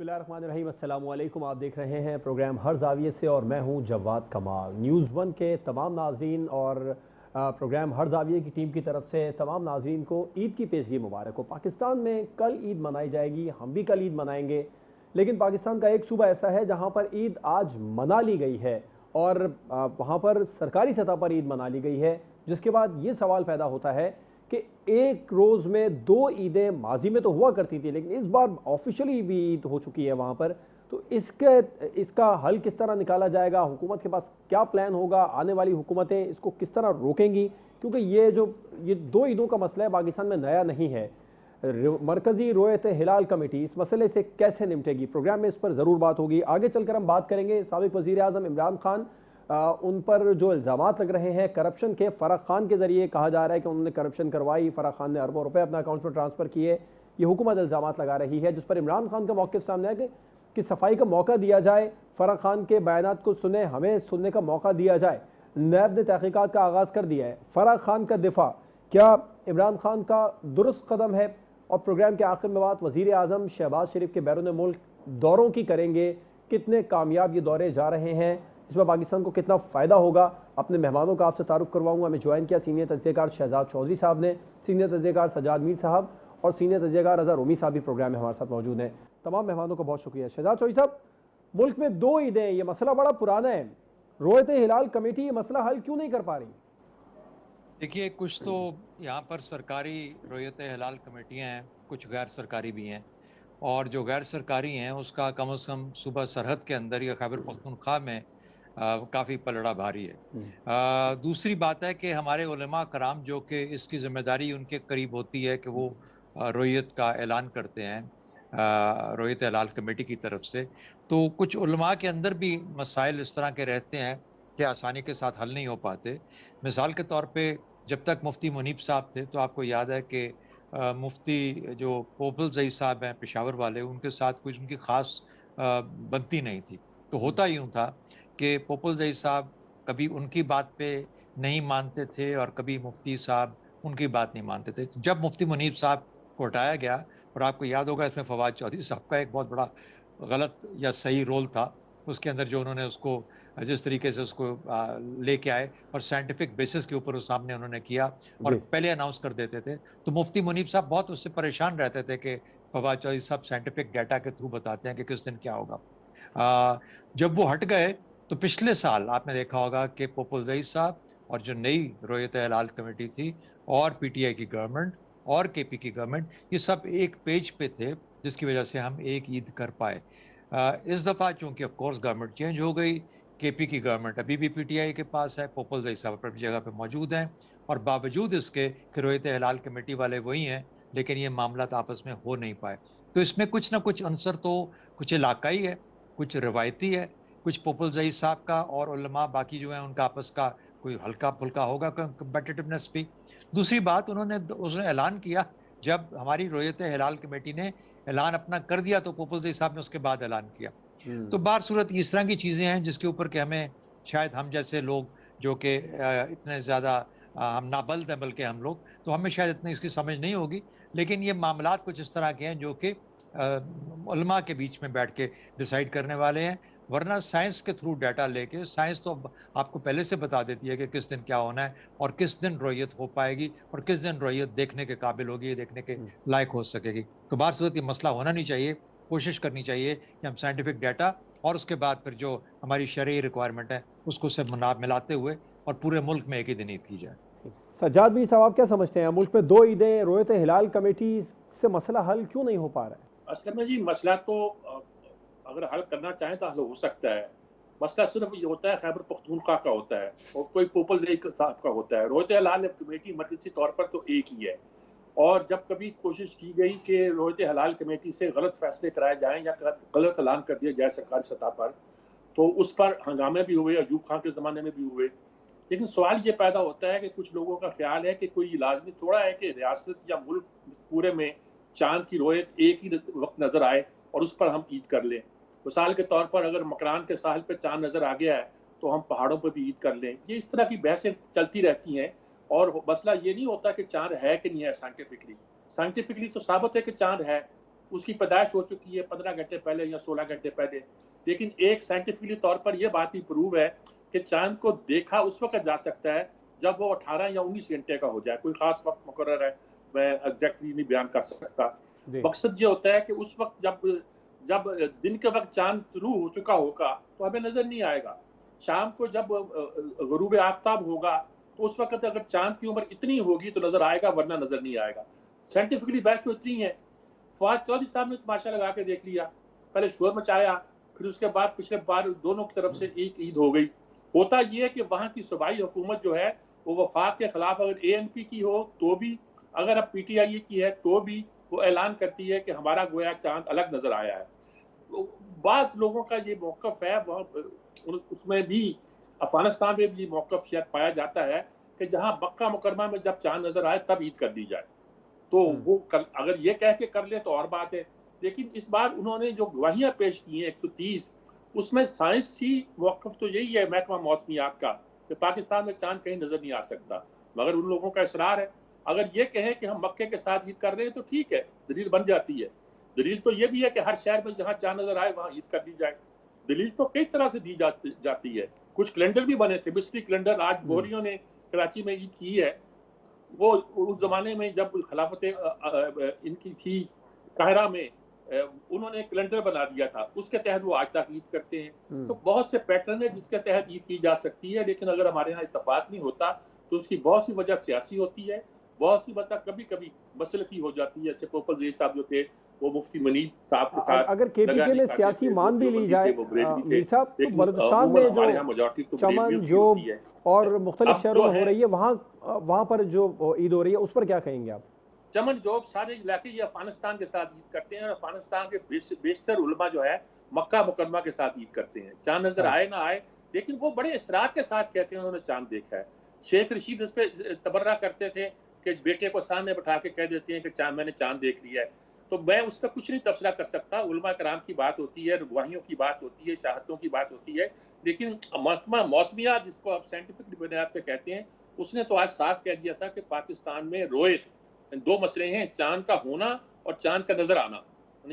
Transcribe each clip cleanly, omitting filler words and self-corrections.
बिस्मिल्लाहिर्रहमानिर्रहीम, अस्सलाम वालेकुम। आप देख रहे हैं प्रोग्राम हर जाविये से और मैं हूं जवाद कमाल। न्यूज़ वन के तमाम नाजरीन और प्रोग्राम हर जाविये की टीम की तरफ से तमाम नाजरीन को ईद की पेशगी मुबारक हो। पाकिस्तान में कल ईद मनाई जाएगी, हम भी कल ईद मनाएंगे, लेकिन पाकिस्तान का एक सूबा ऐसा है जहां पर ईद आज मना ली गई है और वहां पर सरकारी सतह पर ईद मना ली गई है, जिसके बाद ये सवाल पैदा होता है कि एक रोज़ में दो ईदें माजी में तो हुआ करती थी, लेकिन इस बार ऑफिशियली भी ईद हो चुकी है वहाँ पर। तो इसका हल किस तरह निकाला जाएगा, हुकूमत के पास क्या प्लान होगा, आने वाली हुकूमतें इसको किस तरह रोकेंगी? क्योंकि ये दो ईदों का मसला है पाकिस्तान में नया नहीं है। मरकज़ी रोयत हिलाल कमेटी इस मसले से कैसे निपटेगी, प्रोग्राम में इस पर ज़रूर बात होगी। आगे चलकर हम बात करेंगे साबिक़ वज़ीर आज़म इमरान खान, उन पर जो इल्ज़ामात लग रहे हैं करप्शन के। फ़राह खान के ज़रिए कहा जा रहा है कि उन्होंने करप्शन करवाई, फ़राह खान ने अरबों रुपए अपना अकाउंट में ट्रांसफ़र किए। ये हुकूमत इल्ज़ामात लगा रही है, जिस पर इमरान खान का मौक़िफ़ सामने आया कि सफाई का मौका दिया जाए, फ़राह खान के बयानात को सुने, हमें सुनने का मौका दिया जाए। नैब ने तहक़ीक़ात का आगाज़ कर दिया है। फ़राह खान का दिफा क्या इमरान खान का दुरुस्त कदम है? और प्रोग्राम के आखिर में बात वज़ीर आज़म शहबाज शरीफ के बैरून मुल्क दौरों की करेंगे। कितने कामयाब ये दौरे जा रहे हैं, इसमें पाकिस्तान को कितना फ़ायदा होगा? अपने मेहमानों का आपसे तारुफ करवाऊंगा। हमें ज्वाइन किया सीनियर तजज़ियाकार शहजाद चौधरी साहब ने, सीनियर तजज़ियाकार सजाद मीर साहब और सीनियर तजज़ियाकार रज़ा रोमी साहब भी प्रोग्राम में हमारे साथ मौजूद हैं। तमाम मेहमानों का बहुत शुक्रिया। शहजाद चौधरी साहब, मुल्क में दो ईदें, ये मसला बड़ा पुराना है, रोयत हिलाल कमेटी ये मसला हल क्यों नहीं कर पा रही? देखिए, कुछ तो यहाँ पर सरकारी रोयत हिलाल कमेटियाँ हैं, कुछ गैर सरकारी भी हैं, और जो गैर सरकारी हैं उसका कम से कम सूबा सरहद के अंदर या खैबर पख्तूनख्वा में काफ़ी पलड़ा भारी है। दूसरी बात है कि हमारे उलमा कराम जो कि इसकी ज़िम्मेदारी उनके करीब होती है कि वो रोयत का ऐलान करते हैं रोयत हिलाल कमेटी की तरफ से, तो कुछ उलमा के अंदर भी मसाइल इस तरह के रहते हैं कि आसानी के साथ हल नहीं हो पाते। मिसाल के तौर पे जब तक मुफ्ती मुनीब साहब थे तो आपको याद है कि मुफ्ती जो पोपल जई साहब हैं पेशावर वाले, उनके साथ कुछ उनकी ख़ास बनती नहीं थी। तो होता यूँ था कि पोपल जई साहब कभी उनकी बात पे नहीं मानते थे और कभी मुफ्ती साहब उनकी बात नहीं मानते थे। जब मुफ्ती मुनीब साहब को हटाया गया, और आपको याद होगा इसमें फवाद चौधरी साहब का एक बहुत बड़ा गलत या सही रोल था, उसके अंदर जो उन्होंने उसको जिस तरीके से उसको लेके आए और साइंटिफिक बेसिस के ऊपर उस सामने उन्होंने किया और पहले अनाउंस कर देते थे, तो मुफ्ती मुनीब साहब बहुत उससे परेशान रहते थे कि फवाद चौधरी साहब साइंटिफिक डाटा के थ्रू बताते हैं कि किस दिन क्या होगा। जब वो हट गए तो पिछले साल आपने देखा होगा कि पोपल जई साहब और जो नई रोयत हिलाल कमेटी थी और पीटीआई की गवर्नमेंट और केपी की गवर्नमेंट, ये सब एक पेज पे थे, जिसकी वजह से हम एक ईद कर पाए। इस दफ़ा चूंकि ऑफ कोर्स गवर्नमेंट चेंज हो गई, केपी की गवर्नमेंट अभी भी पीटीआई के पास है, पोपल जई साहब अपनी जगह पे मौजूद हैं, और बावजूद इसके कि रोयत हिलाल कमेटी वाले वही हैं, लेकिन ये मामला आपस में हो नहीं पाए। तो इसमें कुछ ना कुछ अंसर तो कुछ इलाकाई है, कुछ रिवायती है, कुछ पोपल जई साहब का और उलमा बाकी जो है उनका आपस का कोई हल्का-फुल्का होगा कॉम्पिटिटिवनेस भी। दूसरी बात, उसने ऐलान किया, जब हमारी रोयत हिलाल कमेटी ने ऐलान अपना कर दिया तो पोपल जई साहब ने उसके बाद ऐलान किया। तो बार सूरत इस तरह की चीज़ें हैं जिसके ऊपर कि हमें शायद हम जैसे लोग जो कि इतने ज़्यादा हम नाबल्द हैं, बल्कि हम लोग, तो हमें शायद इतनी इसकी समझ नहीं होगी, लेकिन ये मामलात कुछ इस तरह के हैं जो कि उलमा के बीच में बैठ के डिसाइड करने वाले हैं। वरना साइंस के थ्रू डाटा लेके, साइंस तो आपको पहले से बता देती है कि किस दिन क्या होना है और किस दिन रोयत हो पाएगी और किस दिन रोयत देखने के काबिल होगी, देखने के लायक हो सकेगी। तो बार सूरत ये मसला होना नहीं चाहिए। कोशिश करनी चाहिए कि हम साइंटिफिक डाटा और उसके बाद फिर जो हमारी शरई रिक्वायरमेंट है उसको से मिलाते हुए और पूरे मुल्क में एक ही दिन ईद की जाए। सज्जाद भी साहब, आप क्या समझते हैं, मुल्क में दो ईदें, रोयत हिलाल कमेटी से मसला हल क्यों नहीं हो पा रहा है? असल में जी मसला तो अगर हल करना चाहें तो हल हो सकता है। मसला सिर्फ ये होता है खैबर पख्तूनख्वा का होता है और कोई पोपल जई साहब का होता है। रोयत हिलाल कमेटी मरकज़ी तौर पर तो एक ही है, और जब कभी कोशिश की गई कि रोयत हिलाल कमेटी से गलत फैसले कराए जाएं या गलत ऐलान कर दिया जाए सरकारी सतह पर, तो उस पर हंगामे भी हुए, अयूब खान के ज़माने में भी हुए। लेकिन सवाल ये पैदा होता है कि कुछ लोगों का ख्याल है कि कोई लाजमी थोड़ा है कि रियासत या मुल्क पूरे में चांद की रोयत एक ही वक्त नजर आए और उस पर हम ईद कर लें। मिसाल के तौर पर अगर मकरान के साहिल पे चांद नजर आ गया है तो हम पहाड़ों पर भी ईद कर लें। ये इस तरह की बहसें चलती रहती हैं, और मसला ये नहीं होता कि चांद है कि नहीं है। साइंटिफिकली तो साबित है कि चांद है, उसकी पैदाइश हो चुकी है 15 घंटे पहले या 16 घंटे पहले। लेकिन एक साइंटिफिकली तौर पर यह बात भी प्रूव है कि चांद को देखा उस वक्त जा सकता है जब वो 18 या 19 घंटे का हो जाए। कोई खास वक्त मुकर्रर है मैं एग्जैक्टली नहीं बयान कर सकता। जी। मकसद ये होता है कि उस वक्त जब जब दिन के वक्त चांद तुलू हो चुका होगा तो हमें नजर नहीं आएगा। शाम को जब गुरूब आफ्ताब होगा तो उस वक्त अगर चांद की उम्र इतनी होगी तो नजर आएगा, वरना नजर नहीं आएगा। साइंटिफिकली बहस तो इतनी है। फवाद चौधरी साहब ने तमाशा लगा के देख लिया, पहले शोर मचाया, फिर उसके बाद पिछले बार दोनों की तरफ से एक ईद हो गई। होता यह है कि वहां की सूबाई हुकूमत जो है वो वफाक के खिलाफ अगर ANP की हो तो भी, अगर अब PTI की है तो भी, वो ऐलान करती है कि हमारा गोया चांद अलग नजर आया है। बाद लोगों का ये मौकफ है, उसमें भी अफगानिस्तान में भी मौकफ शायद पाया जाता है कि जहां मक्का मुकरमा में जब चांद नजर आए तब ईद कर दी जाए। तो वो अगर ये कह के कर ले तो और बात है। लेकिन इस बार उन्होंने जो गवाहियां पेश की हैं 130, उसमें साइंसी मौकफ तो यही है महकमा मौसमियात का कि पाकिस्तान में चांद कहीं नजर नहीं आ सकता। मगर उन लोगों का इसरार है। अगर ये कहें कि हम मक्के के साथ ईद कर रहे हैं तो ठीक है, दलील बन जाती है। दलील तो ये भी है कि हर शहर में जहां चांद नजर आए वहां ईद कर दी जाए। दलील तो कई तरह से दी जाती है। कुछ कैलेंडर भी बने थे, मिस्री कैलेंडर आज बोहरियों ने कराची में ईद की है। वो उस जमाने में जब खिलाफत इनकी थी काहिरा में, उन्होंने कैलेंडर बना दिया था, उसके तहत वो आज तक ईद करते हैं। तो बहुत से पैटर्न है जिसके तहत ईद की जा सकती है। लेकिन अगर हमारे यहाँ इत्तेफाक नहीं होता तो उसकी बहुत सी वजह सियासी होती है, बहुत सी वजह कभी कभी मसलकी हो जाती है। पोपल रईस साहब जो थे वो मुफ्ती मनीब साहब के साथ अगर KPK में सियासी मान भी ली जाए मीर साहब, तो बलूचिस्तान में जो चमन जोब और मुख्तलिफ शहरों में हो रही है, वहाँ पर जो ईद हो रही है उस पर क्या कहेंगे आप? चमन जोब सारे इलाके ये अफगानिस्तान के साथ ईद करते हैं और अफगानिस्तान के बेशतर उलमा जो है मक्का मुकरमा के साथ ईद करते हैं। चांद नजर आए ना आए, लेकिन वो बड़े इसरार के साथ कहते हैं उन्होंने चांद देखा है। शेख रशीद इस पर तबर्रा करते थे कि बेटे को सामने बैठा के कह देते हैं कि मैंने चांद देख लिया है। तो मैं उस पर कुछ नहीं तबसरा कर सकता। उलमा कराम की बात होती है, गवाहियों की बात होती है, शहादतों की बात होती है। लेकिन महकमा मौसमियात जिसको आप साइंटिफिक बुनियाद पे कहते हैं, उसने तो आज साफ कह दिया था कि पाकिस्तान में रोयत दो मसले हैं, चांद का होना और चांद का नजर आना।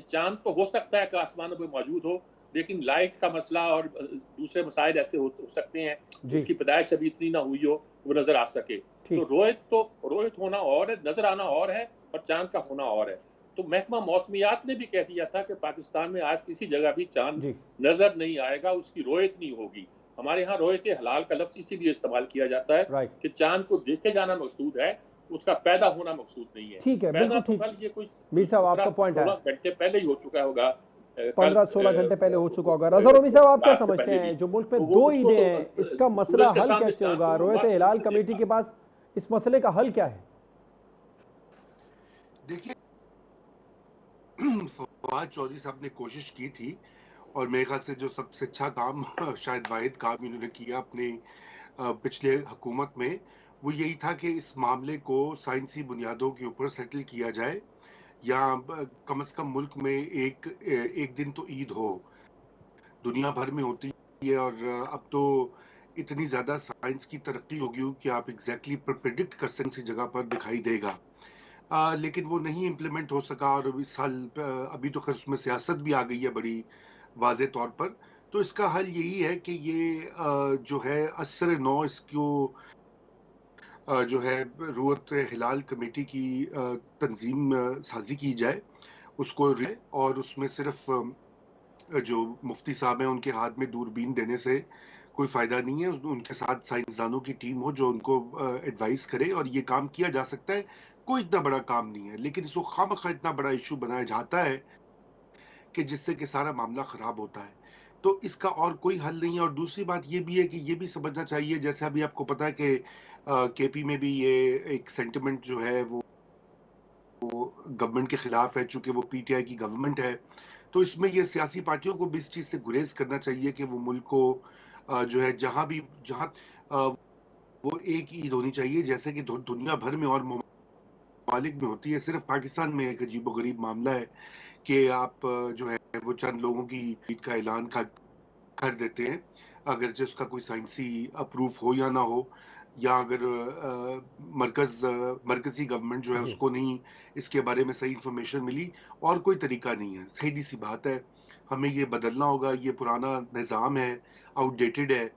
चांद तो हो सकता है कि आसमान में मौजूद हो, लेकिन लाइट का मसला और दूसरे मसाइल ऐसे हो सकते हैं जिसकी पैदाइश अभी इतनी ना हुई हो वो नजर आ सके। तो रोयत होना और है, नजर आना और है, और चांद का होना और है। तो महकमा मौसमियात ने भी कह दिया था कि पाकिस्तान में आज किसी जगह भी चांद नजर नहीं आएगा, उसकी रोयत नहीं होगी। हमारे यहाँ रोयत हलाल का लफ्ज इसीलिए इस्तेमाल किया जाता है कि चांद को देखे जाना मकसूद है, उसका पैदा होना मकसूद नहीं है। ठीक है, पैदा तो कल ये कुछ मीर साहब आपका पॉइंट है, 16 घंटे पहले ही हो चुका होगा, 15-16 घंटे पहले हो चुका होगा। रज़ा रोमी साहब, आप क्या समझते हैं, जो मुल्क में दो ईदें हैं, इसका मसला हल कैसे होगा? रोयत हिलाल कमेटी के पास इस मसले का हल क्या है? देखिए, फवाद चौधरी साहब ने कोशिश की थी और मेरे ख्याल से जो सबसे अच्छा काम शायद वाहिद काम इन्होंने किया अपने पिछले हुकूमत में, वो यही था कि इस मामले को साइंसी बुनियादों के ऊपर सेटल किया जाए, या कम से कम मुल्क में एक दिन तो ईद हो। दुनिया भर में होती है और अब तो इतनी ज़्यादा साइंस की तरक्की होगी कि आप एग्जैक्टली प्रिडिक्ट कर सकते हैं जगह पर दिखाई देगा। लेकिन वो नहीं इम्प्लीमेंट हो सका और इस साल अभी तो खैर उसमें सियासत भी आ गई है बड़ी वाज़े तौर पर। तो इसका हल यही है कि ये जो है असर नौ इसको जो है रोयत हिलाल कमेटी की तंजीम साजी की जाए, उसको और उसमें सिर्फ जो मुफ्ती साहब हैं उनके हाथ में दूरबीन देने से कोई फ़ायदा नहीं है। उनके साथ साइंसदानों की टीम हो जो उनको एडवाइस करे और ये काम किया जा सकता है। कोई इतना बड़ा काम नहीं है, लेकिन इसको खामखा इतना बड़ा इशू बनाया जाता है कि जिससे कि सारा मामला ख़राब होता है। तो इसका और कोई हल नहीं है। और दूसरी बात ये भी है कि ये भी समझना चाहिए, जैसे अभी आपको पता है कि KP में भी ये एक सेंटिमेंट जो है वो गवर्नमेंट के खिलाफ है, चूंकि वो PTI की गवर्नमेंट है। तो इसमें ये सियासी पार्टियों को भी इस चीज़ से गुरेज करना चाहिए कि वो मुल्क को जो है जहाँ वो एक ईद होनी चाहिए जैसे कि दुनिया भर में और ममालिक में होती है। सिर्फ पाकिस्तान में एक अजीबोगरीब मामला है कि आप जो है वो चंद लोगों की ईद का ऐलान कर देते हैं, अगर उसका कोई साइंसी अप्रूव हो या ना हो, या अगर मरकजी गवर्नमेंट जो है जी उसको नहीं इसके बारे में सही इंफॉर्मेशन मिली, और कोई तरीका नहीं है। सीधी सी बात है, हमें ये बदलना होगा। ये पुराना निज़ाम है, आउटडेटेड है,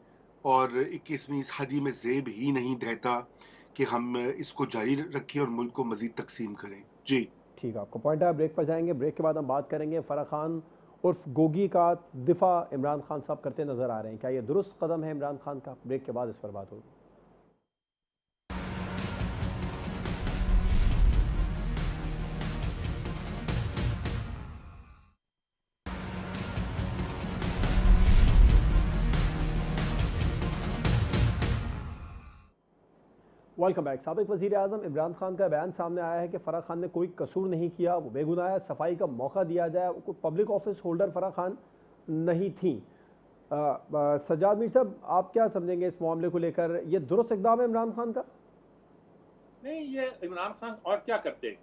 और 21वीं सदी में ज़ेब ही नहीं रहता कि हम इसको जारी रखें और मुल्क को मज़ीद तक़सीम करें। जी। ठीक है, आपका पॉइंट है। ब्रेक पर जाएंगे, ब्रेक के बाद हम बात करेंगे फराह खान उर्फ गोगी का दिफा इमरान खान साहब करते नजर आ रहे हैं, क्या ये दुरुस्त कदम है इमरान खान का? ब्रेक के बाद इस पर बात होगी। Welcome back. साबिक वज़ीर आज़म इमरान खान का बयान सामने आया है कि फ़राह खान ने कोई कसूर नहीं किया, वो बेगुनाह है, सफाई का मौका दिया जाए। कोई public office holder Farah Khan नहीं थी। सज्जाद मीर साहब, आप क्या समझेंगे इस मामले को लेकर? ये दुरुस्त इक़दाम है इमरान खान का? नहीं, ये इमरान खान और क्या करते हैं?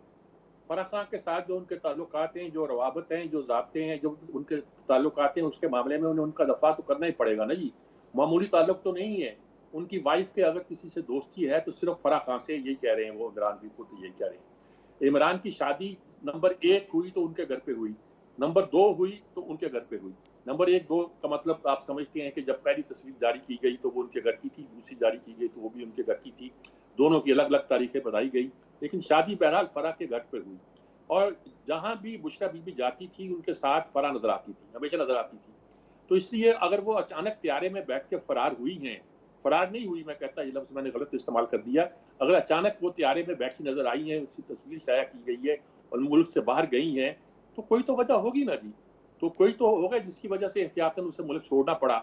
फराह खान के साथ जो उनके ताल्लुकात हैं, जो रवाबत हैं, जो ज़ाब्ते हैं, जो उनके ताल्लुकात हैं, उसके मामले में उन्हें उनका दफ़ा तो करना ही पड़ेगा ना जी। मामूली ताल्लुक तो नहीं है। उनकी वाइफ के अगर किसी से दोस्ती है तो सिर्फ फराह खान से, यही कह रहे हैं वो, इमरान भी खुद यही कह रहे हैं। इमरान की शादी नंबर 1 हुई तो उनके घर पे हुई, नंबर 2 हुई तो उनके घर पे हुई। नंबर 1-2 का मतलब आप समझते हैं कि जब पहली तस्वीर जारी की गई तो वो उनके घर की थी, दूसरी जारी की गई तो वो भी उनके घर की थी। दोनों की अलग-अलग तारीखें बताई गई, लेकिन शादी बहरहाल फराह के घर पे हुई। और जहाँ भी बुशरा बीबी जाती थी, उनके साथ फराह नज़र आती थी, हमेशा नज़र आती थी। तो इसलिए अगर वो अचानक त्यारे में बैठ के फरार हुई हैं, फरार नहीं हुई, मैं कहता ये लफ्ज़ मैंने गलत इस्तेमाल कर दिया। अगर अचानक वो त्यारे में बैठी नज़र आई हैं, उसकी तस्वीर शाया की गई है और मुल्क से बाहर गई हैं, तो कोई तो वजह होगी ना जी। तो कोई तो होगा जिसकी वजह से एहतियातन उसे मुल्क छोड़ना पड़ा।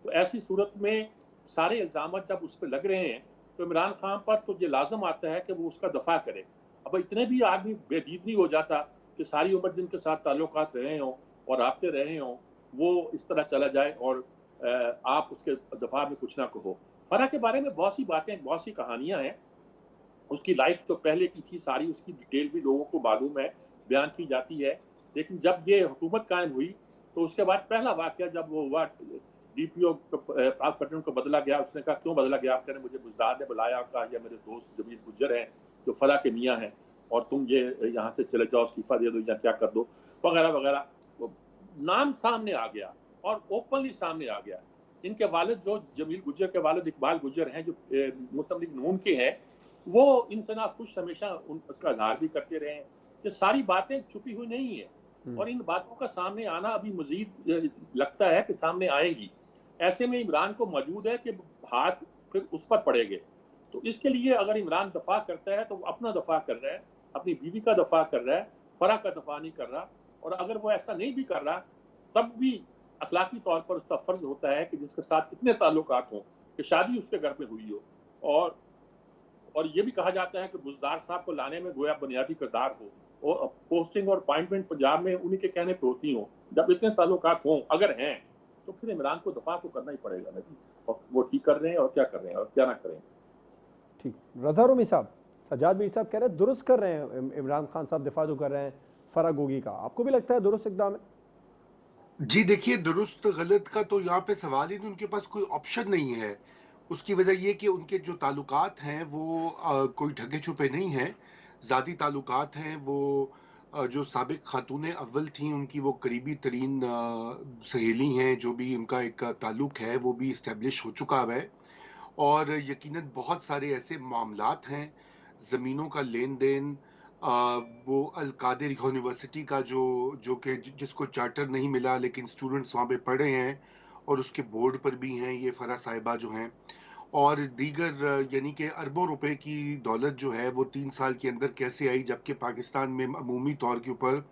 तो ऐसी सूरत में सारे इल्ज़ामात जब उस पे लग रहे हैं, तो इमरान खान पर तो ये लाज़िम आता है कि वो उसका दफ़ा करे। अब इतने भी आदमी बेदीद नहीं हो जाता कि सारी उम्र जिनके साथ ताल्लुकात रहे हों और राब्ते रहे हों, वो इस तरह चला जाए और आप उसके दफ़ा में कुछ ना कहो। फराह के बारे में बहुत सी बातें, बहुत सी कहानियाँ हैं। उसकी लाइफ जो पहले की थी, सारी उसकी डिटेल भी लोगों को मालूम है, बयान की जाती है। लेकिन जब ये हुकूमत कायम हुई, तो उसके बाद पहला वाक़या जब वो हुआ, डीपीओ पाक पटन को बदला गया। उसने कहा, "क्यों बदला गया?" आप कह रहे हैं, "मुझे बुज़दार ने बुलाया, कहा ये मेरे दोस्त जमील गुज्जर हैं, जो फलाँ के मियाँ हैं, और तुम ये यहाँ से चले जाओ, इस्तीफ़ा दे दो या क्या कर दो," वगैरह-वगैरह। वो नाम सामने आ गया और ओपनली सामने आ गया। इनके वालिद, जो जमील गुज्जर के वालिद इकबाल गुज्जर हैं, जो मुस्लिम लीग नून के हैं, वो इनसे नाखुश हमेशा उसका इज़हार भी करते रहे हैं। ये सारी बातें छुपी हुई नहीं है और इन बातों का सामने आना अभी मज़ीद लगता है कि सामने आएगी। ऐसे में इमरान को मौजूद है कि हाथ फिर उस पर पड़ेंगे। तो इसके लिए अगर इमरान दफ़ा करता है तो वो अपना दफ़ा कर रहा है, अपनी बीवी का दफ़ा कर रहा है, फराह का दफ़ा नहीं कर रहा। और अगर वो ऐसा नहीं भी कर रहा, तब भी अखलाकी तौर पर उसका फ़र्ज़ होता है कि जिसके साथ इतने ताल्लुकात हों, कि शादी उसके घर पे हुई हो। और ये भी कहा जाता है कि बुज़दार साहब को लाने में गोया बुनियादी किरदार हो और पोस्टिंग और अपॉइंटमेंट पंजाब में उन्हीं के कहने पे होती हों। जब इतने ताल्लुकात हों, अगर हैं, तो फिर इमरान को दफ़ा तो करना ही पड़ेगा ना जी। और वो ठीक कर रहे हैं और क्या कर रहे हैं और क्या ना करें। ठीक। रज़ा रूमी साहब, सज्जाद मीर साहब कह रहे हैं दुरुस्त कर रहे हैं इमरान खान साहब, दिफा जो कर रहे हैं फराह गोगी का, आपको भी लगता है दुरुस्त इक़दाम है? जी देखिए, दुरुस्त गलत का तो यहाँ पे सवाल ही नहीं, उनके पास कोई ऑप्शन नहीं है। उसकी वजह ये कि उनके जो ताल्लुकात हैं वो कोई ढके-छुपे नहीं हैं, ज़ाती ताल्लुकात हैं। वो जो साबिक खातून अव्वल थीं, उनकी वो करीबी तरीन सहेली हैं, जो भी उनका एक ताल्लुक है, वो भी एस्टेब्लिश हो चुका है। और यकीनन बहुत सारे ऐसे मामलात हैं, ज़मीनों का लेन-देन, वो अल-कादिर यूनिवर्सिटी का जो कि जिसको चार्टर नहीं मिला, लेकिन स्टूडेंट्स वहाँ पे पढ़े हैं और उसके बोर्ड पर भी हैं ये फराह साहिबा जो हैं। और दीगर यानी कि अरबों रुपए की दौलत जो है वो 3 साल के अंदर कैसे आई, जबकि पाकिस्तान में अमूमी तौर के ऊपर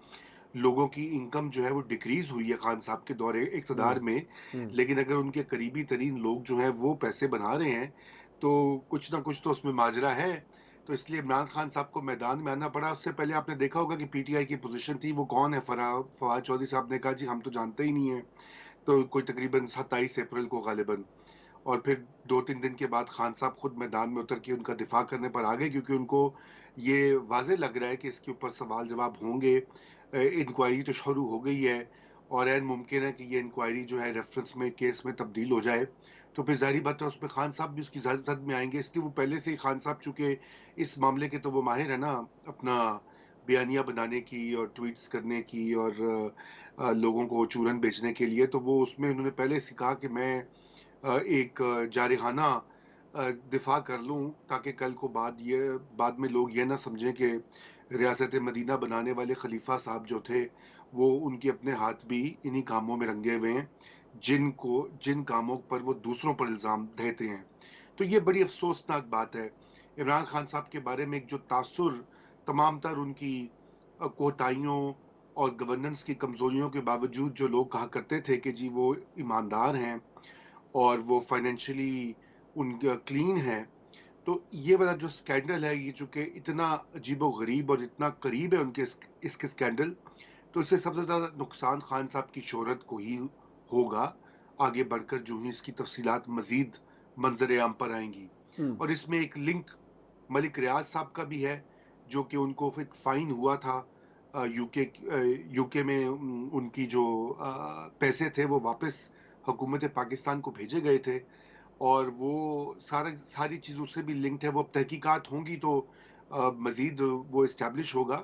लोगों की इनकम जो है वो डिक्रीज़ हुई है खान साहब के दौरे इक़्तिदार में। हम्म। लेकिन अगर उनके करीबी तरीन लोग जो हैं वो पैसे बना रहे हैं, तो कुछ ना कुछ तो उसमें माजरा है। तो इसलिए इमरान खान साहब को मैदान में आना पड़ा। उससे पहले आपने देखा होगा कि पीटीआई की पोज़ीशन थी, वो कौन है फवाद चौधरी साहब ने कहा, जी हम तो जानते ही नहीं हैं। तो कोई तकरीबन 27 अप्रैल को ग़ालिबन, और फिर 2-3 दिन के बाद खान साहब खुद मैदान में उतर के उनका दिफ़ा करने पर आ गए, क्योंकि उनको ये वाज़ेह लग रहा है कि इसके ऊपर सवाल-जवाब होंगे। इंक्वायरी तो शुरू हो गई है और ऐन मुमकिन है कि ये इंक्वायरी जो है रेफरेंस में केस में तब्दील हो जाए, तो फिर ज़ाहिर बात है उसमें खान साहब भी उसकी ज़द में आएँगे। इसलिए वो पहले से ही खान साहब चूँकि इस मामले के तो वो माहिर है ना, अपना बयानिया बनाने की और ट्वीट्स करने की और लोगों को चूरन बेचने के लिए, तो वो उसमें उन्होंने पहले से कहा कि मैं एक जारहाना दिफ़ा कर लूँ, ताकि कल को बाद में लोग ये ना समझें कि रियासत मदीना बनाने वाले खलीफा साहब जो थे, वो उनके अपने हाथ भी इन्हीं कामों में रंगे हुए हैं, जिन कामों पर वो दूसरों पर इल्ज़ाम ढेते हैं। तो ये बड़ी अफ़सोसनाक बात है। इमरान खान साहब के बारे में एक जो तासुर तमाम तर उनकी कोताहियों और गवर्नेंस की कमज़ोरियों के बावजूद जो लोग कहा करते थे कि जी वो ईमानदार हैं और वो फाइनेंशियली उनका क्लीन है। तो ये वाला जो स्कैंडल है, ये चूँकि इतना अजीबो-गरीब और इतना करीब है उनके इसके स्कैंडल, तो इससे सबसे ज़्यादा नुकसान खान साहब की शोहरत को ही होगा, आगे बढ़कर जो ही इसकी तफ़सीलात मज़ीद मंज़र-ए-आम पर आएँगी। हम्म। और इसमें एक लिंक मलिक रियाज़ साहब का भी है, जो कि उनको फिर फ़ाइन हुआ था यूके में उनकी जो पैसे थे वो वापस हुकूमत पाकिस्तान को भेजे गए थे और वो सारी चीज़ों से भी लिंक्ड है। वो अब तहकीकात होंगी तो मज़ीद वो एस्टेब्लिश होगा।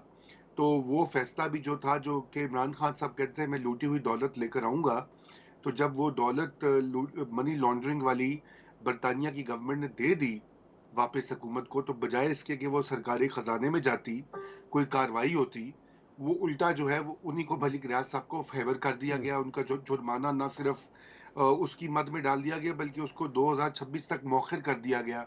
तो वो फ़ैसला भी जो था, जो कि इमरान खान साहब कहते हैं मैं लूटी हुई दौलत लेकर आऊँगा, तो जब वो दौलत मनी लॉन्ड्रिंग वाली बरतानिया की गवर्नमेंट ने दे दी वापस हुकूमत को, तो बजाय इसके कि वो सरकारी खजाने में जाती, कोई कार्रवाई होती, वो उल्टा जो है वो उन्हीं को मलिक रियाज साहब को फेवर कर दिया हम्म। गया। उनका जो जुर्माना ना सिर्फ उसकी मद में डाल दिया गया, बल्कि उसको 2026 तक मौखिर कर दिया गया।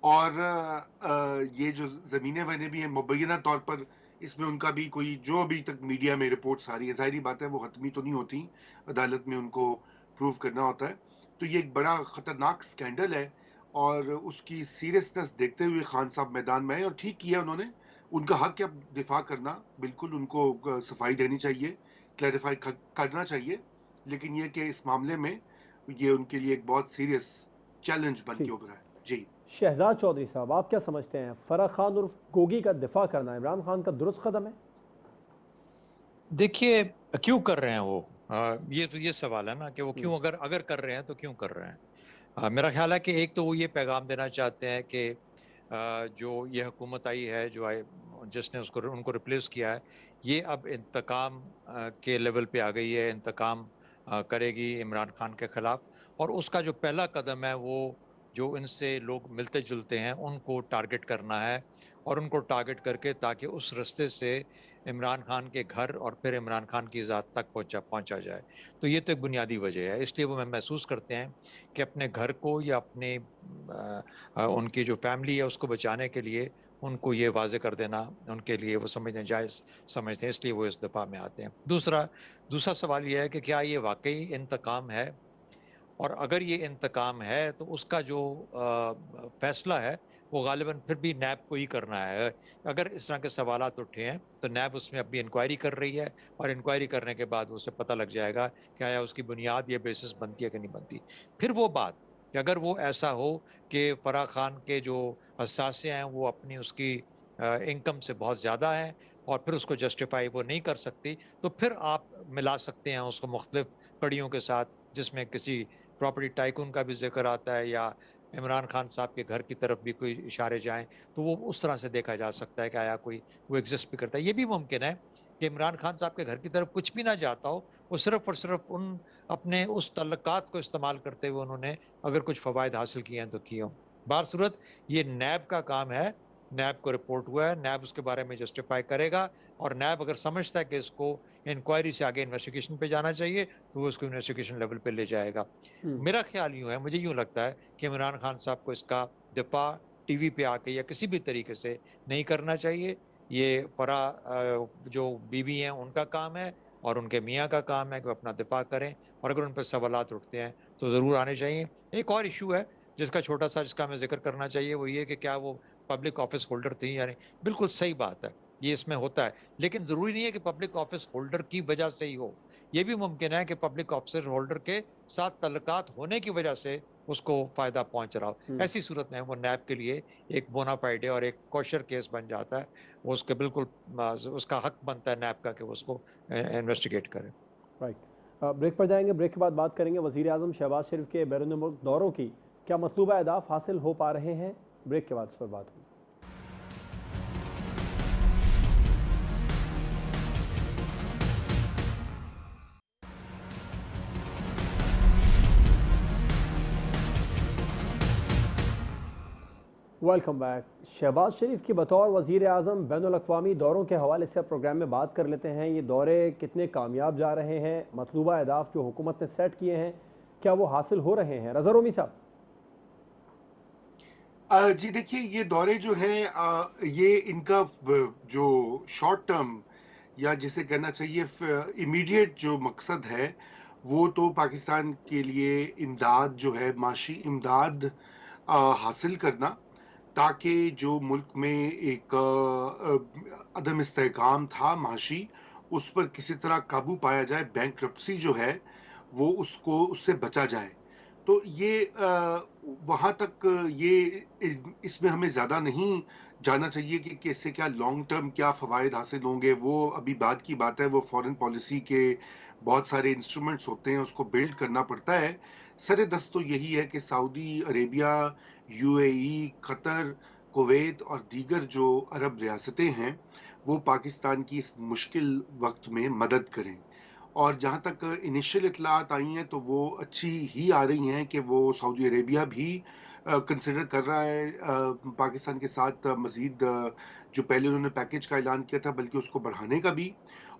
और ये जो ज़मीनें वैनें भी हैं, मुबैना तौर पर इसमें उनका भी कोई, जो अभी तक मीडिया में रिपोर्ट्स आ रही है, ज़ाहिर-सी बात है वो हतमी तो नहीं होती, अदालत में उनको प्रूव करना होता है। तो ये एक बड़ा ख़तरनाक स्कैंडल है और उसकी सीरियसनेस देखते हुए खान साहब मैदान में आए और ठीक किया उन्होंने। उनका हक है अब दिफ़ा करना, बिल्कुल उनको सफाई देनी चाहिए, क्लैरिफ़ाई करना चाहिए। लेकिन ये कि इस मामले में ये उनके लिए एक बहुत सीरियस चैलेंज बन के ठीक। उभरा है। जी। शहजाद चौधरी साहब, आप क्या समझते हैं, फराह खान उर्फ गोगी का दिफा करना इमरान खान का दुरुस्त कदम है? देखिए, क्यों कर रहे हैं वो? ये तो ये सवाल है ना कि वो हम्म। क्यों, अगर अगर कर रहे हैं तो क्यों कर रहे हैं? मेरा ख्याल है कि एक तो वो ये पैगाम देना चाहते हैं कि जो ये हुकूमत आई है, जो आई, जिसने उसको उनको रिप्लेस किया है, ये अब इंतकाम के लेवल पे आ गई है, इंतकाम करेगी इमरान खान के खिलाफ। और उसका जो पहला कदम है वो जो इनसे लोग मिलते-जुलते हैं उनको टारगेट करना है और उनको टारगेट करके ताकि उस रास्ते से इमरान खान के घर और फिर इमरान खान की ज़ात तक पहुँचा पहुँचा जाए। तो ये तो एक बुनियादी वजह है। इसलिए वो महसूस करते हैं कि अपने घर को या अपने उनकी जो फैमिली है उसको बचाने के लिए उनको ये वाज़ेह कर देना उनके लिए वो समझते हैं, जायज़ समझते हैं, इसलिए वो इस दफ़ा में आते हैं। दूसरा सवाल ये है कि क्या ये वाक़ई इंतकाम है? और अगर ये इंतकाम है तो उसका जो फैसला है वो गालिबन फिर भी नैब को ही करना है। अगर इस तरह के सवालात उठे हैं तो नैब उसमें अभी इंक्वायरी कर रही है और इंक्वायरी करने के बाद उसे पता लग जाएगा कि आया उसकी बुनियाद या बेसिस बनती है कि नहीं बनती। फिर वो बात कि अगर वो ऐसा हो कि फराह खान के जो असासे हैं वो अपनी उसकी इनकम से बहुत ज़्यादा हैं और फिर उसको जस्टिफाई वो नहीं कर सकती, तो फिर आप मिला सकते हैं उसको मुख्तलिफ कड़ियों के साथ, जिसमें किसी प्रॉपर्टी टाइकून का भी ज़िक्र आता है या इमरान खान साहब के घर की तरफ भी कोई इशारे जाएँ, तो वो उस तरह से देखा जा सकता है कि आया कोई वो एग्ज़िस्ट भी करता है। ये भी मुमकिन है कि इमरान खान साहब के घर की तरफ कुछ भी ना जाता हो, वो सिर्फ़ और सिर्फ़ उन अपने उस तल्लुकात को इस्तेमाल करते हुए उन्होंने अगर कुछ फ़वाइद हासिल किए हैं तो किए हों। बार-सूरत ये नैब का काम है, नैब को रिपोर्ट हुआ है, नैब उसके बारे में जस्टिफ़ाई करेगा और नैब अगर समझता है कि इसको इंक्वायरी से आगे इन्वेस्टिगेशन पे जाना चाहिए, तो वो उसको इन्वेस्टिगेशन लेवल पे ले जाएगा। हम्म। मेरा ख्याल यूँ है, मुझे यूँ लगता है कि इमरान खान साहब को इसका दिफ़ा टीवी पे आके या किसी भी तरीके से नहीं करना चाहिए। ये जो बीवी हैं उनका काम है और उनके मियाँ का काम है कि वो अपना दिफ़ा करें और अगर उन पे सवालात उठते हैं, तो ज़रूर आने चाहिए। एक और इश्यू है जिसका हमें ज़िक्र करना चाहिए, वो ये कि क्या वो पब्लिक ऑफ़िस होल्डर थी या नहीं? बिल्कुल सही बात है, ये इसमें होता है। लेकिन ज़रूरी नहीं है कि पब्लिक ऑफ़िस होल्डर की वजह से ही हो। ये भी मुमकिन है कि पब्लिक ऑफ़िस होल्डर के साथ ताल्लुकात होने की वजह से उसको फ़ायदा पहुँच रहा हो। हम्म। ऐसी सूरत में वो नैब के लिए एक बोना फाइड और एक कोशर केस बन जाता है। वो उसके बिल्कुल उसका हक बनता है नैब का कि वो उसको इन्वेस्टिगेट करे। राइट। ब्रेक पर जाएंगे, ब्रेक के बाद बात करेंगे वज़ीर आज़म शहबाज शरीफ के बैरून मुल्क दौरों की क्या मतलूबा अहदाफ हासिल हो पा रहे हैं। ब्रेक के बाद इस पर बात होगी। Welcome back. शहबाज शरीफ की बतौर वज़ीर आज़म बैनुल-अक़वामी दौरों के हवाले से अब प्रोग्राम में बात कर लेते हैं। ये दौरे कितने कामयाब जा रहे हैं, मतलूबा अहदाफ जो हुकूमत ने सेट किए हैं क्या वो हासिल हो रहे हैं। रज़ा रोमी साहब। जी देखिए, ये दौरे जो हैं ये इनका जो शॉर्ट टर्म या जिसे कहना चाहिए इमीडिएट जो मकसद है वो तो पाकिस्तान के लिए इमदाद जो है, माशी इमदाद हासिल करना, ताकि जो मुल्क में एक अदम इस्तेहकाम था माशी, उस पर किसी तरह काबू पाया जाए, बैंकरप्सी जो है वो उससे बचा जाए। तो ये वहाँ तक इसमें हमें ज़्यादा नहीं जाना चाहिए कि इससे क्या लॉन्ग टर्म क्या फ़वाइद हासिल होंगे, वो अभी बाद की बात है। वो फ़ॉरेन पॉलिसी के बहुत सारे इंस्ट्रूमेंट्स होते हैं, उसको बिल्ड करना पड़ता है। सरेदस्त तो यही है कि Saudi Arabia, UAE, Qatar, Kuwait और दीगर जो अरब रियासतें हैं, वो पाकिस्तान की इस मुश्किल वक़्त में मदद करें। और जहाँ तक इनिशियल इत्तलात आई हैं तो वो अच्छी ही आ रही हैं कि वो सऊदी अरेबिया भी कंसिडर कर रहा है पाकिस्तान के साथ मज़ीद जो पहले उन्होंने पैकेज का ऐलान किया था बल्कि उसको बढ़ाने का भी।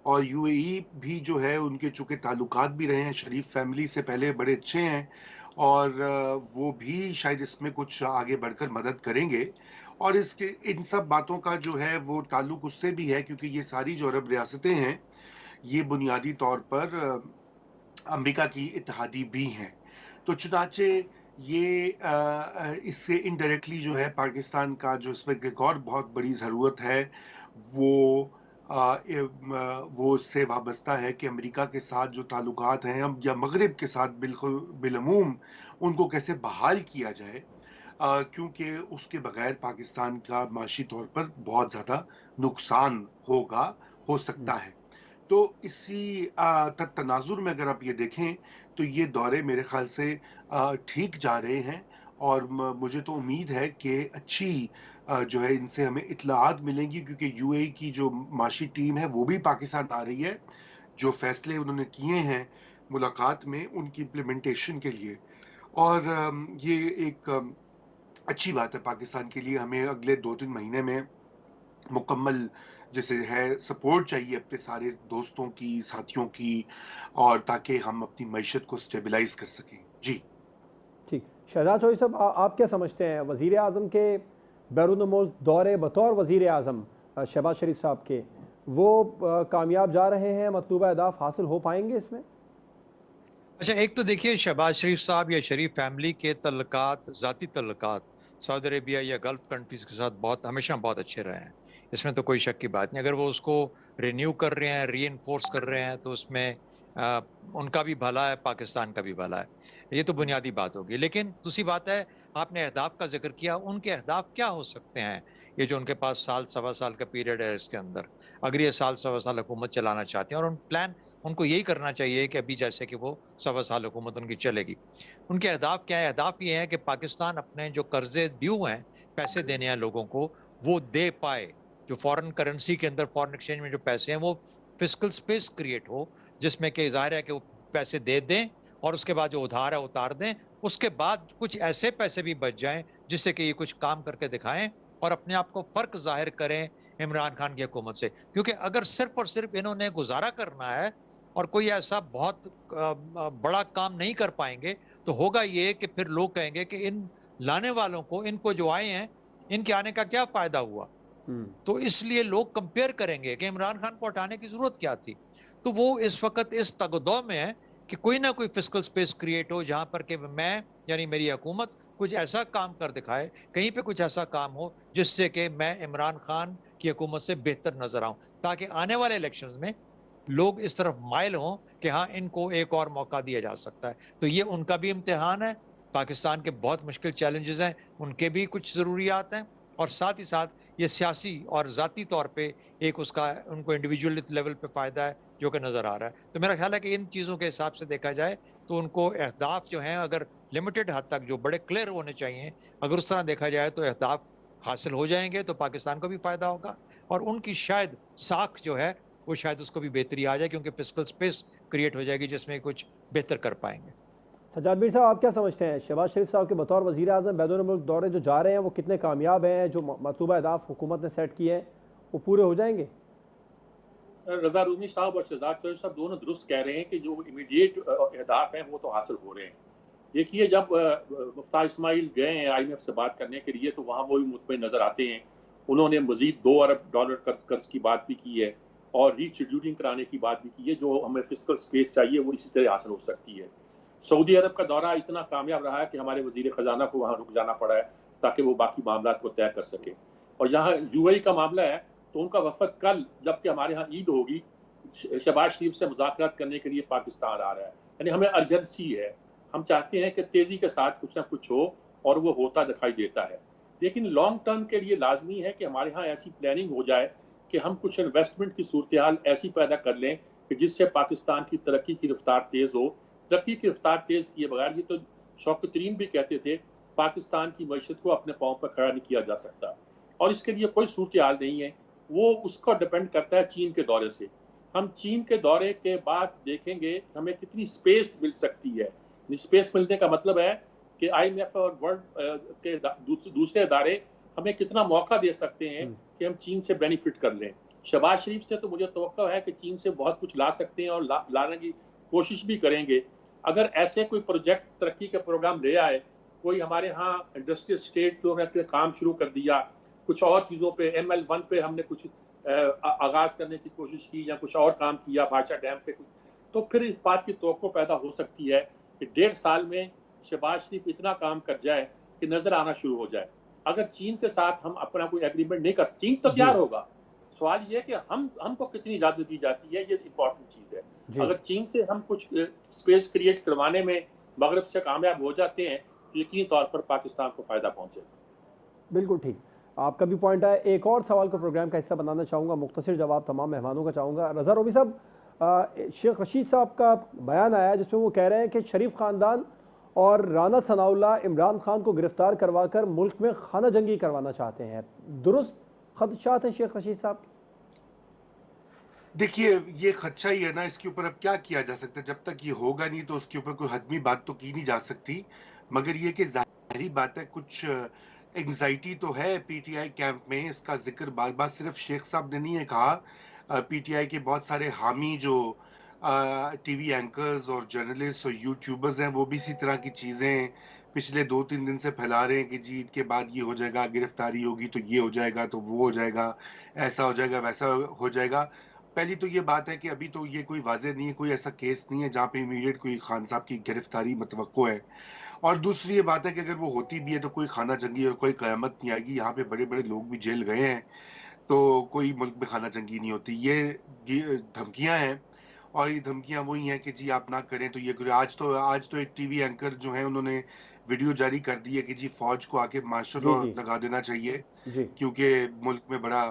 और यूएई भी जो है, उनके चूँकि ताल्लुकात भी रहे हैं शरीफ फैमिली से पहले बड़े अच्छे हैं, और वो भी शायद इसमें कुछ आगे बढ़कर मदद करेंगे। और इसके इन सब बातों का जो है वो ताल्लुक उससे भी है क्योंकि ये सारी जो अरब रियासतें हैं, ये बुनियादी तौर पर अमेरिका की इत्तेहादी भी हैं। तो चुनाचे ये इससे इनडायरेक्टली जो है पाकिस्तान का जो इसमें एक और बहुत बड़ी ज़रूरत है वो वो इससे वाबस्ता है कि अमेरिका के साथ जो ताल्लुकात हैं हम या मगरिब के साथ बिल्कुल बिलअमूम उनको कैसे बहाल किया जाए, क्योंकि उसके बगैर पाकिस्तान का माशी तौर पर बहुत ज़्यादा नुकसान हो सकता है। तो इसी तनाजुर में अगर आप ये देखें तो ये दौरे मेरे ख्याल से ठीक जा रहे हैं, और मुझे तो उम्मीद है कि अच्छी जो है इनसे हमें इत्तलाआत मिलेंगी, क्योंकि यूएई की जो माशी टीम है वो भी पाकिस्तान आ रही है। जो फैसले उन्होंने किए हैं मुलाकात में उनकी इम्प्लीमेंटेशन के लिए, और ये एक अच्छी बात है पाकिस्तान के लिए। हमें अगले 2-3 महीने में मुकम्मल जैसे है सपोर्ट चाहिए अपने सारे दोस्तों की, साथियों की, और ताकि हम अपनी मईशत को स्टेबलाइज कर सकें। जी ठीक। शहजाद चौधरी साहब, आप क्या समझते हैं वज़ीर आज़म के बैरून मुल्क दौरे बतौर वज़ीर आज़म शहबाज शरीफ साहब के, वो कामयाब जा रहे हैं, मतलूबा अहदाफ हासिल हो पाएंगे इसमें? अच्छा, एक तो देखिए शहबाज शरीफ साहब या शरीफ फैमिली के तल्लुकात, ज़ाती तल्लुकात सऊदी अरेबिया या गल्फ कंट्रीज़ के साथ हमेशा बहुत अच्छे रहे हैं। इसमें तो कोई शक की बात नहीं। अगर वो उसको रिन्यू कर रहे हैं, रीइंफोर्स कर रहे हैं तो उसमें अ, उनका भी भला है, पाकिस्तान का भी भला है। ये तो बुनियादी बात होगी। लेकिन दूसरी बात है, आपने अहदाफ का ज़िक्र किया, उनके अहदाफ क्या हो सकते हैं? ये जो उनके पास साल, सवा साल का पीरियड है इसके अंदर, अगर ये साल, सवा साल हुकूमत चलाना चाहते हैं और उनको यही करना चाहिए कि अभी जैसे कि वो सवा साल हुकूमत उनकी चलेगी। उनके अहदाफ क्या है? अहदाफ ये है कि पाकिस्तान अपने जो कर्जे ड्यू हैं, पैसे देने हैं लोगों को, वो दे पाए। जो फॉरेन करेंसी के अंदर, फॉरेन एक्सचेंज में जो पैसे हैं, वो फिस्कल स्पेस क्रिएट हो, जिसमें कि ज़ाहिर है कि वो पैसे दे दें और उसके बाद जो उधार है उतार दें। उसके बाद कुछ ऐसे पैसे भी बच जाएँ, जिससे कि ये कुछ काम करके दिखाएँ और अपने आप को फ़र्क ज़ाहिर करें इमरान खान की हुकूमत से। क्योंकि अगर सिर्फ़ और सिर्फ़ इन्होंने गुज़ारा करना है और कोई ऐसा बहुत बड़ा काम नहीं कर पाएँगे, तो होगा ये कि फिर लोग कहेंगे कि इन लाने वालों को, इनको जो आए हैं, इनके आने का क्या फ़ायदा हुआ? तो इसलिए लोग कंपेयर करेंगे कि इमरान खान को हटाने की ज़रूरत क्या थी? तो वो इस वक़्त इस तगदौ में है कि कोई ना कोई फिस्कल स्पेस क्रिएट हो जहाँ पर कि मैं यानी मेरी हुकूमत कुछ ऐसा काम कर दिखाए, कहीं पे कुछ ऐसा काम हो जिससे कि मैं इमरान खान की हुकूमत से बेहतर नज़र आऊँ, ताकि आने वाले इलेक्शंस में लोग इस तरफ माइल हों कि हाँ, इनको एक और मौका दिया जा सकता है। तो ये उनका भी इम्तिहान है, पाकिस्तान के बहुत मुश्किल चैलेंजेज़ हैं, उनके भी कुछ ज़रूरियात हैं और साथ ही साथ ये सियासी और ज़ाती तौर पे एक उसका उनको इंडिविजुअल लेवल पे फ़ायदा है जो कि नज़र आ रहा है। तो मेरा ख़्याल है कि इन चीज़ों के हिसाब से देखा जाए तो उनको अहदाफ जो हैं अगर लिमिटेड हद तक जो बड़े क्लियर होने चाहिए, अगर उस तरह देखा जाए तो अहदाफ हासिल हो जाएँगे तो पाकिस्तान को भी फ़ायदा होगा और उनकी शायद साख जो है वो शायद उसको भी बेहतरी आ जाए क्योंकि फिस्कल स्पेस क्रिएट हो जाएगी जिसमें कुछ बेहतर कर पाएँगे। सज्जाद मीर साहब, आप क्या समझते हैं शहबाज शरीफ साहब के बतौर वज़ीर आज़म बैरून मुल्क दौरे जो जा रहे हैं वो कितने कामयाब हैं? जो मतलूबा अहदाफ हुकूमत ने सेट किए हैं वो पूरे हो जाएंगे? रजा रूमी साहब और शहजाद शरीफ साहब दोनों दुरुस्त कह रहे हैं कि जो इमीडिएट अहदाफ हैं वो तो हासिल हो रहे हैं। देखिए, जब मुफ्ता इस्माइल गए हैं IMF से बात करने के लिए तो वहाँ वो भी मुतमईन नज़र आते हैं। उन्होंने मजीद $2 अरब कर्ज की बात भी की है और रीशेड्यूलिंग कराने की बात भी की है। जो हमें फिस्कल स्पेस चाहिए वो इसी तरह हासिल हो सकती है। सऊदी अरब का दौरा इतना कामयाब रहा है कि हमारे वजीर ख़जाना को वहाँ रुक जाना पड़ा है ताकि वो बाकी मामला को तय कर सके। और यहाँ UAE का मामला है तो उनका वफद कल, जबकि हमारे यहाँ ईद होगी, शहबाज शरीफ से मुज़ाकरात करने के लिए पाकिस्तान आ रहा है। यानी हमें अर्जेंसी है, हम चाहते हैं कि तेज़ी के साथ कुछ ना कुछ हो और वो होता दिखाई देता है। लेकिन लॉन्ग टर्म के लिए लाजमी है कि हमारे यहाँ ऐसी प्लानिंग हो जाए कि हम कुछ इन्वेस्टमेंट की सूरत हाल ऐसी पैदा कर लें कि जिससे पाकिस्तान की तरक्की की रफ्तार तेज़ हो। तरक्की की रफ्तार तेज़ किए बगैर, ये तो शौकत तरीन भी कहते थे, पाकिस्तान की मईशत को अपने पाँव पर खड़ा नहीं किया जा सकता और इसके लिए कोई सूरत हाल नहीं है। वो उसका डिपेंड करता है चीन के दौरे से। हम चीन के दौरे के बाद देखेंगे हमें कितनी स्पेस मिल सकती है। स्पेस मिलने का मतलब है कि IMF और वर्ल्ड के दूसरे इदारे हमें कितना मौका दे सकते हैं कि हम चीन से बेनिफिट कर लें। शहबाज शरीफ से तो मुझे तवक्को है कि चीन से बहुत कुछ ला सकते हैं और लाने की कोशिश भी करेंगे। अगर ऐसे कोई प्रोजेक्ट तरक्की के प्रोग्राम ले आए, कोई हमारे यहाँ इंडस्ट्रियल स्टेट जो हमने काम शुरू कर दिया, कुछ और चीज़ों पे ML1 पे हमने कुछ आगाज़ करने की कोशिश की या कुछ और काम किया, भाषा डैम पे कुछ, तो फिर इस बात की तवक्को पैदा हो सकती है कि 1.5 साल में शहबाज शरीफ इतना काम कर जाए कि नज़र आना शुरू हो जाए। अगर चीन के साथ हम अपना कोई एग्रीमेंट नहीं कर, चीन तो तैयार होगा, सवाल ये है कि हमको कितनी इजाज़त दी जाती है, ये इम्पोर्टेंट चीज़ है। अगर चीन से हम कुछ स्पेस क्रिएट करवाने में मगरब से कामयाब हो जाते हैं तो यकीनी तौर पर पाकिस्तान को फ़ायदा पहुँचेगा। बिल्कुल ठीक, आपका भी पॉइंट है। एक और सवाल को प्रोग्राम का हिस्सा बनाना चाहूँगा, मुख्तसर जवाब तमाम मेहमानों का चाहूँगा। रज़ा रोमी साहब, शेख रशीद साहब का बयान आया जिसमें वो कह रहे हैं कि शरीफ ख़ानदान और राना सनाउल्लाह इमरान खान को गिरफ्तार करवा कर मुल्क में खाना जंगी करवाना चाहते हैं। दुरुस्त खदशात हैं शेख रशीद साहब? देखिए, ये खदशा ही है ना, इसके ऊपर अब क्या किया जा सकता है? जब तक ये होगा नहीं तो उसके ऊपर कोई हतमी बात तो की नहीं जा सकती। मगर ये कि ज़ाहिरी बात है कुछ एंग्जाइटी तो है PTI कैंप में, इसका जिक्र बार बार सिर्फ शेख साहब ने नहीं है कहा। PTI के बहुत सारे हामी जो TV एंकर्स और जर्नलिस्ट और यूट्यूबर्स हैं वो भी इसी तरह की चीज़ें पिछले 2-3 दिन से फैला रहे हैं कि जी ईद के बाद ये हो जाएगा, गिरफ्तारी होगी तो ये हो जाएगा, तो वो हो जाएगा, ऐसा हो जाएगा, वैसा हो जाएगा। पहली तो ये बात है कि अभी तो ये कोई वाज़ेह नहीं है, कोई ऐसा केस नहीं है जहाँ पे इमीडिएट कोई खान साहब की गिरफ्तारी मतवक्को है। और दूसरी ये बात है कि अगर वो होती भी है तो कोई खाना जंगी और कोई क़यामत नहीं आएगी। यहाँ पे बड़े-बड़े लोग भी जेल गए हैं, तो कोई मुल्क में खाना जंगी नहीं होती। ये धमकियाँ हैं और ये धमकियाँ वही हैं कि जी आप ना करें तो ये करें। आज तो एक TV एंकर जो हैं उन्होंने वीडियो जारी कर दी है कि जी फ़ौज को आके मार्शल लॉ लगा देना चाहिए क्योंकि मुल्क में बड़ा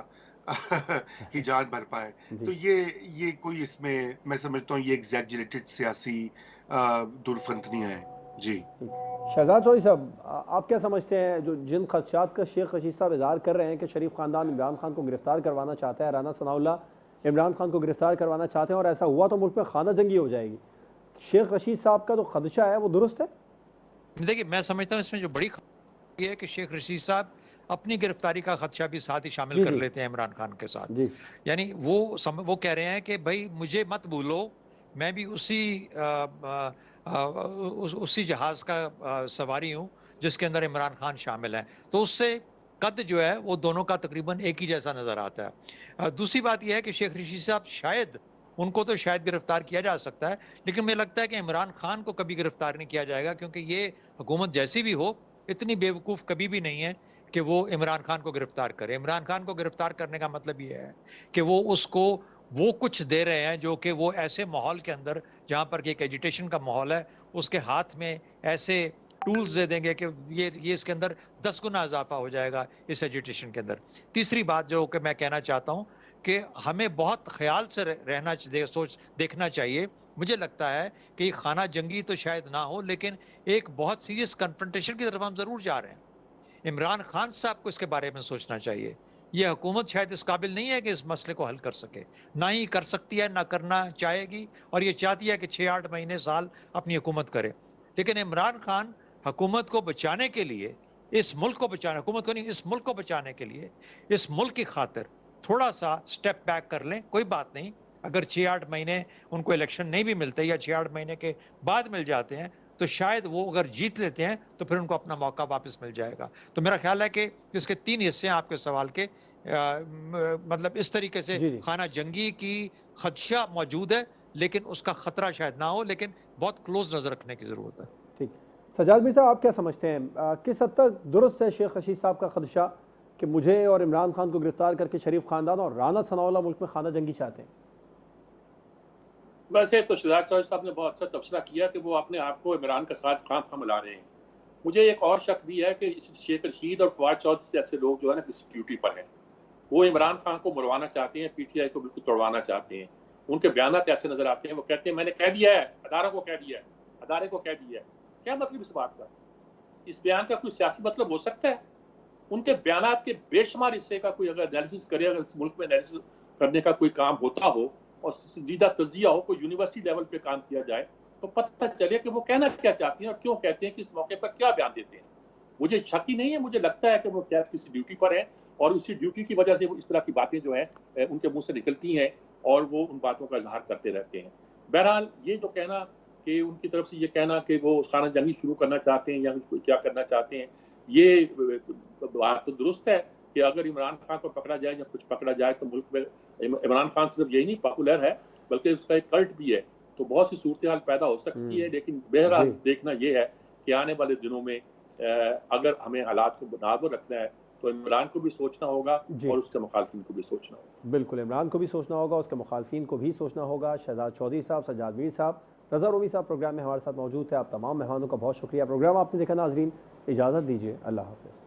हिजात बरपा है। तो ये कोई इसमें मैं समझता हूँ ये एग्जैजरेटेड सियासी दुर्फंतनियाँ हैं। जी। शहजाद चौधरी साहब, आप क्या समझते हैं जो जिन खदशात का शेख रशीद साहब इज़हार कर रहे हैं कि शरीफ ख़ानदान इमरान खान को गिरफ्तार करवाना चाहता है, राना सनाउल्लाह इमरान खान को गिरफ्तार करवाना चाहते हैं और ऐसा हुआ तो मुल्क में खाना जंगी हो जाएगी, शेख रशीद साहब का जो खदशा है वो दुरुस्त है? देखिए, मैं समझता हूँ इसमें जो बड़ी ये है कि शेख रशीद साहब अपनी गिरफ्तारी का खदशा भी साथ ही शामिल कर लेते हैं इमरान खान के साथ। यानी वो कह रहे हैं कि भाई मुझे मत भूलो, मैं भी उसी जहाज का सवारी हूँ जिसके अंदर इमरान खान शामिल है। तो उससे कद जो है वो दोनों का तकरीबन एक ही जैसा नजर आता है। दूसरी बात यह है कि शेख रशीद साहब शायद उनको तो शायद गिरफ्तार किया जा सकता है, लेकिन मुझे लगता है कि इमरान खान को कभी गिरफ्तार नहीं किया जाएगा क्योंकि ये हुकूमत जैसी भी हो इतनी बेवकूफ़ कभी भी नहीं है कि वो इमरान खान को गिरफ्तार करे। इमरान खान को गिरफ्तार करने का मतलब ये है कि वो कुछ दे रहे हैं जो कि वो ऐसे माहौल के अंदर जहाँ पर कि एक एजिटेशन का माहौल है, उसके हाथ में ऐसे टूल्स दे देंगे कि ये इसके अंदर 10 गुना इजाफा हो जाएगा इस एजुटेशन के अंदर। तीसरी बात जो कि मैं कहना चाहता हूँ कि हमें बहुत ख्याल से रहना देखना चाहिए। मुझे लगता है कि खाना जंगी तो शायद ना हो, लेकिन एक बहुत सीरियस कन्फ्रंटेशन की तरफ हम जरूर जा रहे हैं। इमरान खान साहब को इसके बारे में सोचना चाहिए। ये हुकूमत शायद इस काबिल नहीं है कि इस मसले को हल कर सके, ना ही कर सकती है, ना करना चाहेगी, और ये चाहती है कि 6-8 महीने साल अपनी हुकूमत करे। लेकिन इमरान खान हुकूमत को बचाने के लिए, इस मुल्क को बचाने, हुकूमत को नहीं, इस मुल्क को बचाने के लिए, इस मुल्क की खातिर थोड़ा सा स्टेप बैक कर लें। कोई बात नहीं, अगर 6-8 महीने उनको इलेक्शन नहीं भी मिलते या 6-8 महीने के बाद मिल जाते हैं, तो शायद वो अगर जीत लेते हैं तो फिर उनको अपना मौका वापस मिल जाएगा। तो मेरा ख्याल है कि इसके 3 हिस्से हैं आपके सवाल के। मतलब इस तरीके से जी जी खाना जंगी की खदशा मौजूद है, लेकिन उसका खतरा शायद ना हो, लेकिन बहुत क्लोज नजर रखने की जरूरत है। ठीक। सज्जाद मीर साहब, आप क्या समझते हैं, किस हद तक दुरुस्त है शेख रशीद साहब का खदशा कि मुझे और इमरान खान को गिरफ्तार करके शरीफ खानदान और राना सनाउल्लाह मुल्क में खाना जंगी चाहते हैं? वैसे तो शहजाद चौधरी साहब ने बहुत अच्छा तबसरा किया कि वो अपने आप को इमरान के साथ खाम मिला रहे हैं। मुझे एक और शक भी है कि शेख रशीद और फवाद चौधरी जैसे लोग जो है ना किसी ड्यूटी पर हैं, वो इमरान खान को मरवाना चाहते हैं, पीटीआई को बिल्कुल तोड़वाना चाहते हैं। उनके बयान ऐसे नजर आते हैं, वो कहते हैं मैंने कह दिया है, अदारे को कह दिया है, अदारे को कह दिया है। क्या मतलब इस बात का? इस बयान का कोई सियासी मतलब हो सकता है? उनके बयान के बेशुमार हिस्से का कोई अगर एनालिसिस करे, अगर इस मुल्क में एनालिसिस करने का कोई काम होता हो और संजीदा तजिया हो, कोई यूनिवर्सिटी लेवल पे काम किया जाए, तो पता चले कि वो कहना क्या चाहती हैं और क्यों कहते हैं कि इस मौके पर क्या बयान देते हैं। मुझे शक ही नहीं है, मुझे लगता है कि वो शायद किसी ड्यूटी पर है और उसी ड्यूटी की वजह से वो इस तरह की बातें जो है उनके मुंह से निकलती हैं और वो उन बातों का इजहार करते रहते हैं। बहरहाल ये जो कहना कि उनकी तरफ से ये कहना कि वो खाना जंगी शुरू करना चाहते हैं या क्या करना चाहते हैं, ये बात तो दुरुस्त है कि अगर इमरान खान को पकड़ा जाए या कुछ पकड़ा जाए तो मुल्क में इमरान खान सिर्फ यही नहीं पॉपुलर है बल्कि उसका एक कल्ट भी है, तो बहुत सी सूरत हाल पैदा हो सकती है। लेकिन बहरहाल देखना यह है कि आने वाले दिनों में अगर हमें हालात को बनाबर रखना है तो इमरान को भी सोचना होगा और उसके मुखालफिन को भी सोचना होगा। बिल्कुल, इमरान को भी सोचना होगा, उसके मुखालफिन को भी सोचना होगा। शहजाद चौधरी साहब, सज्जाद मीर साहब, रज़ा रूमी साहब प्रोग्राम में हमारे साथ मौजूद थे। आप तमाम मेहमानों का बहुत शुक्रिया। प्रोग्राम आपने देखा नाजरीन, इजाज़त दीजिए, अल्लाह हाफ़िज़।